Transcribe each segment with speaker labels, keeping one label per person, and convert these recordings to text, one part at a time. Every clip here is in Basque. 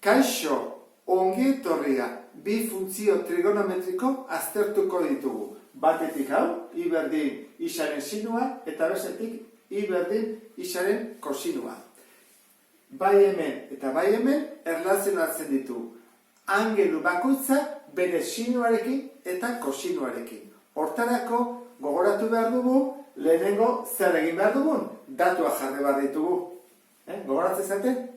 Speaker 1: Kaixo, ongi etorria, bi funtzio trigonometriko aztertuko ditugu. Batetik hau, I berdin isaren sinua, eta bestetik I berdin isaren kosinua. Bai hemen eta bai hemen erlazionatzen ditu. Angelu bakoitza bere sinuarekin eta kosinuarekin. Hortarako gogoratu behar dugu, lehenengo zer egin behar dugun, datua jarri behar ditugu. Gogoratzen zaten?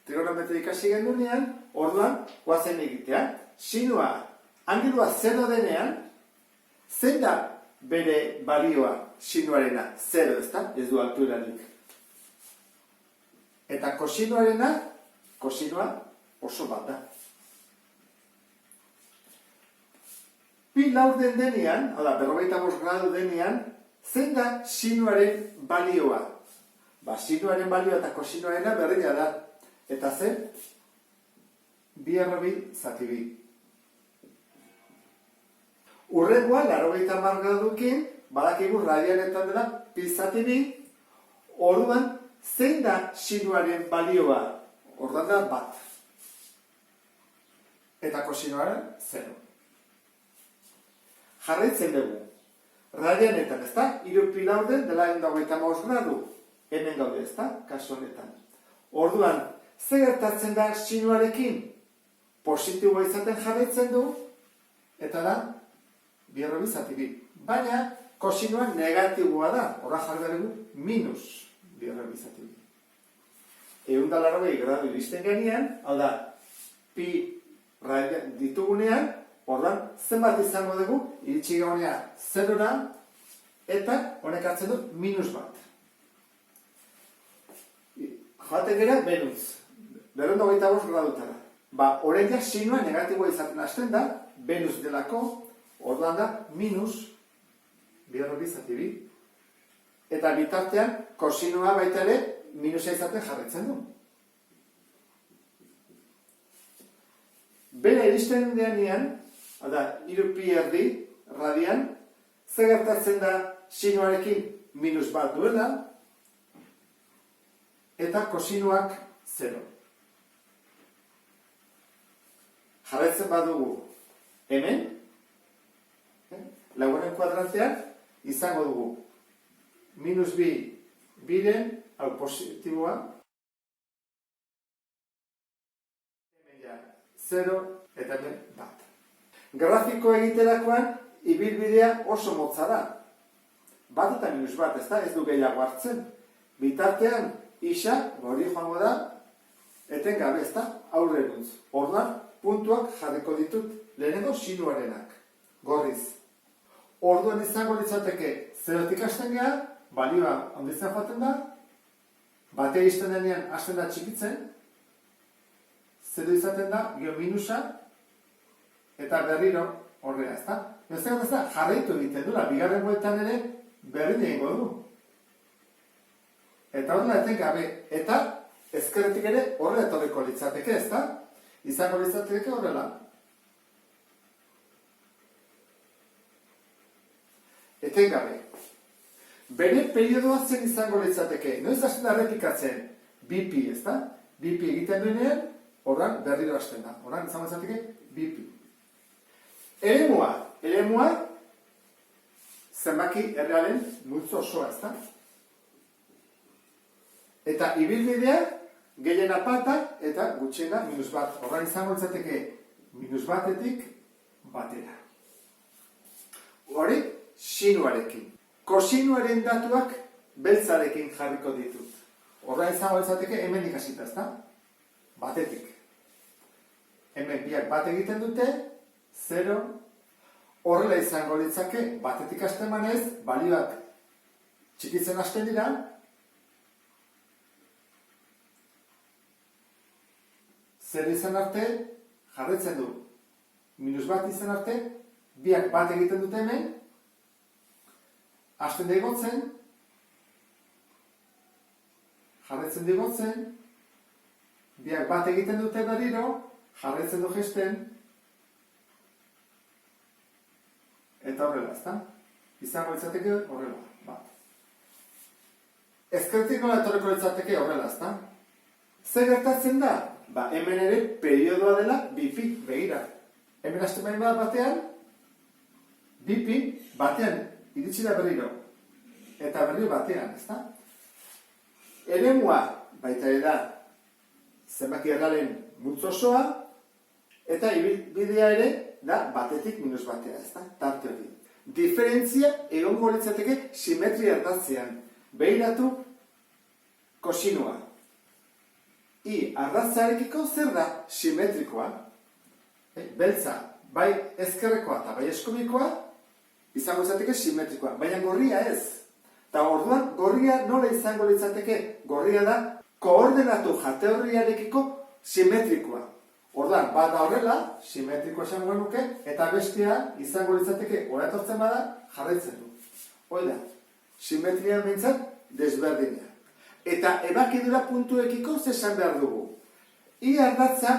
Speaker 1: Trigonometria ikasi genunean, orduan, guazen egitea. Sinua, angelua zero denean, zein da bere balioa sinuarena? Zero, ezta? Ez du alturarik. Eta kosinuarena, kosinua oso bat da. Pi laurden denean, hala, 45 gradu denean, zein da sinuaren balioa? Sinuaren balioa eta kosinuarena berdina da. Eta zen, bi errobi zati bi. Urrengoa, 80 gradukin, badakigu radianetan dela pi zati bi, orduan, zein da sinuaren balioa? Orduan da bat. Eta kosinuaren, zero. Jarraitzen dugu. Radianetan, ezta? 3 pi laurden dela 125 gradu. Hemen gaude, ezta? Kasu honetan. Orduan, zer gertatzen da sinuarekin? Positiboa izaten jarraitzen du, eta da, bi errobi zati bi. Baina, kosinua negatiboa da, horra jarri dugu, minus bi errobi zati bi. 180 gradu iristen genean, hau da, pi ditugunean, orduan, zenbat izango dugu, iritsi gaunea zerora, eta honek hartzen du minus bat. Joaten gara, Venus. 25 gradutara. Orain ja sinua negatiboa izaten hasten da, Venus delako, orduan da, minus, bi errobi zati bi. Eta bitartean, kosinua baita ere, minusa izaten jarraitzen du. Bera iristen denean, da, 3 pi erdi, radian, zer gertatzen da sinuarekin minus bat duela, eta kosinuak zero. Jarraitzen badugu hemen, laugarren kuadrantean, izango dugu minus bi biren, hau positiboa, hemen ja, zero, eta hemen bat. Grafiko egiterakoan, ibilbidea oso motza da. Bat eta minus bat, ez du gehiago hartzen. Bitartean, isa, gori joango da, etengabe, ez da, aurreruntz. Orduan, puntuak jarriko ditut lehenengo sinuarenak, gorriz. Orduan izango litzateke zerotik hasten geha, balioa handitzen joaten da, bate izten denean hasten da txikitzen, zero izaten da, gero minusa, eta berriro horrela, ez da. Ez da, jarraitu egiten dula, bigarren bueltan ere berdin egingo du. Eta horrela etengabe, eta ezkerretik ere horrela etorriko litzateke, ez da? Izango litzateke horrela. Etengabe. Bere periodoa zen izango litzateke. Noiz hasten da errepikatzen? Bipi, ez da? Bipi egiten duenean, horran berriro hasten da. Horran izango litzateke bipi. Eremua, zenbaki errealen multzo osoa, ez da? Eta ibilbidea, gehien apata eta gutxiena minus bat. Horran izango litzateke minus batetik batera. Hori, sinuarekin. Kosinuaren datuak beltzarekin jarriko ditut. Horran izango litzateke hemen ikasita, ezta? Batetik. Hemen biak bat egiten dute, 0. Horrela izango litzake, batetik hasten manez, balioak txikitzen hasten dira, zer izan arte, jarraitzen du. Minus bat izan arte, biak bat egiten dute hemen, hasten da igotzen, jarraitzen da igotzen, biak bat egiten dute berriro, jarraitzen du jesten, eta horrela, ezta? Izango litzateke horrela, bat. Ezkertik nola etorreko litzateke horrela, ezta? Zer gertatzen da? Ba, hemen ere periodoa dela bipi, begira. Hemen hasten bain batean, bipi batean, iritsi da berriro. Eta berriro batean, ezta? Eremua, baita ere da, zenbaki erralen multzo osoa, eta ibilbidea ere da batetik minus batea, ezta? Tarte hori. Diferentzia egongo litzateke simetria ardatzean. Behiratu kosinua. I ardatzarekiko zer da simetrikoa? Beltza, bai ezkerrekoa eta bai eskubikoa, izango litzateke simetrikoa, baina gorria ez. Eta orduan, gorria nola izango litzateke? Gorria da koordenatu jateorriarekiko simetrikoa. Orduan, bat da horrela, simetrikoa esango nuke, eta bestea izango litzateke oratortzen bada jarraitzen du. Hoi da, simetria mintzat desberdina. Eta ebakidura puntuekiko zesan behar dugu. I ardatza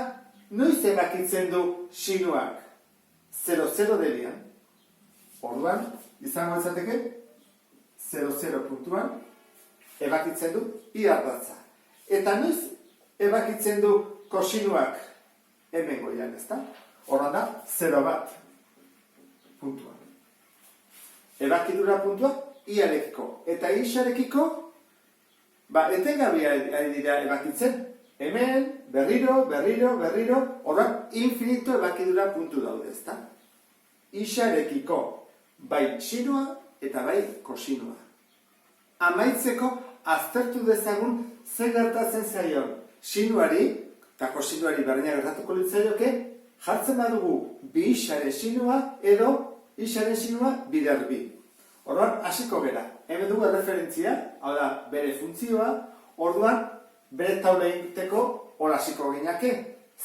Speaker 1: noiz ebakitzen du sinuak? 0,0 delian. Orduan, izango litzateke 0,0 puntuan ebakitzen du I ardatza. Eta noiz ebakitzen du kosinuak? Hemen goian, ezta? Horran da, 0,1 puntuan. Ebakidura puntua iarekiko. Eta isarekiko, etengabea ari dira ebakitzen. Hemen, berriro, horran infinito ebakidura puntu daude, ezta? Isarekiko, bai sinua eta bai kosinua. Amaitzeko, aztertu dezagun zer gertatzen zaion sinuari, eta kosinuari berdina gertatuko litzaioke, jartzen badugu bi isaren sinua edo isaren sinua bider bi. Orduan, hasiko gera. Hemen dugu referentzia, hau da, bere funtzioa, orduan, bere taula egiteko hor hasiko gineke.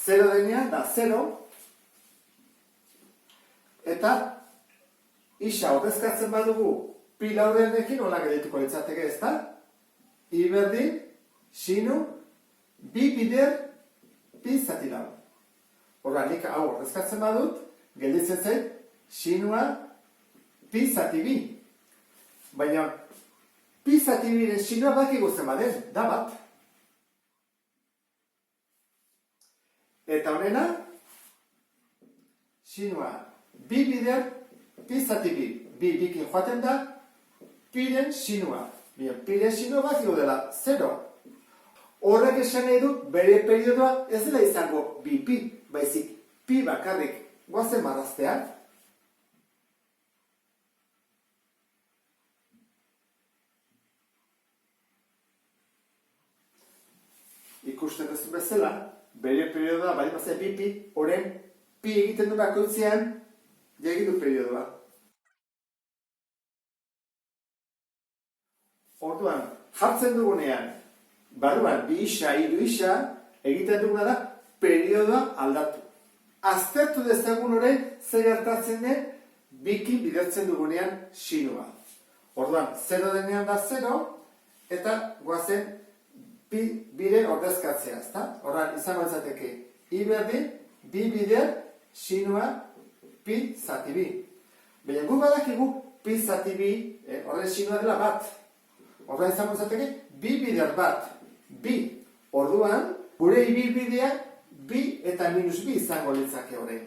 Speaker 1: 0 denean da 0, eta isa ordezkatzen badugu pi laurdenekin hola geldituko litzateke, ezta? I berdin, sinu, bi bider, pi zati lau. Horra, nik hau ordezkatzen badut, gelditzen zen, sinua, pi zati bi. Baina, pi zati biren sinua baki guzen baden, da bat. Eta honena, sinua, bi bider, pi zati bi. Bi bikin joaten da, piren sinua. Piren sinua baki dela, 0. Horrek esan nahi du, bere periodoa ez dela izango bi pi, baizik pi bakarrik goazen marraztean. Ikusten duzu bezala, bere periodoa bali bazea bi pi, horren pi egiten du bakoitzean, egin du periodoa. Orduan, jartzen dugunean, barruan, bi isa, hiru isa, egiten duguna da, periodoa aldatu. Aztertu dezagun horrein, zer gertatzen den, bikin bidertzen dugunean sinua. Orduan, 0 denean da 0, eta goazen biren ordezkatzea, ezta? Orduan, izango ezateke, I berdin, bi bider, sinua, pi zati bi. Baina gu badakigu, pi zati bi, horren sinua dela bat. Orduan izango ezateke, bi bider bat. Bi. Orduan, gure ibilbidea bi eta minus bi izango litzake horrein.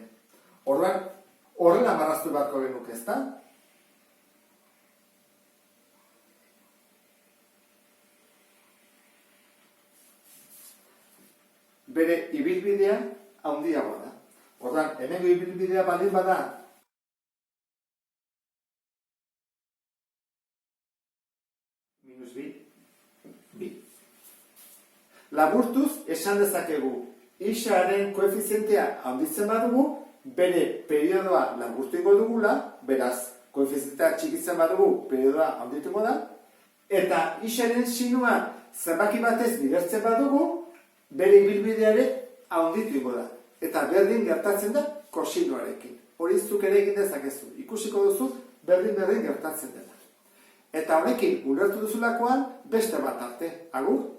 Speaker 1: Orduan, horrela marraztu batko genuke, ezta? Bere ibilbidea handiagoa da. Orduan, hemengo ibilbidea baldin bada, minus bi, bi. Laburtuz, esan dezakegu, isaren koefizientea handitzen badugu, bere periodoa laburtu ingo dugula, beraz, koefizientea txikitzen badugu, periodoa handituko da, eta isaren sinua zenbaki batez bidertzen badugu, bere ibilbideare handitu ingo da. Eta berdin gertatzen da kosinuarekin. Hori zuk ere egin dezakezu. Ikusiko duzu berdin gertatzen dela. Eta horrekin ulertu duzulakoan beste bat arte. Agur!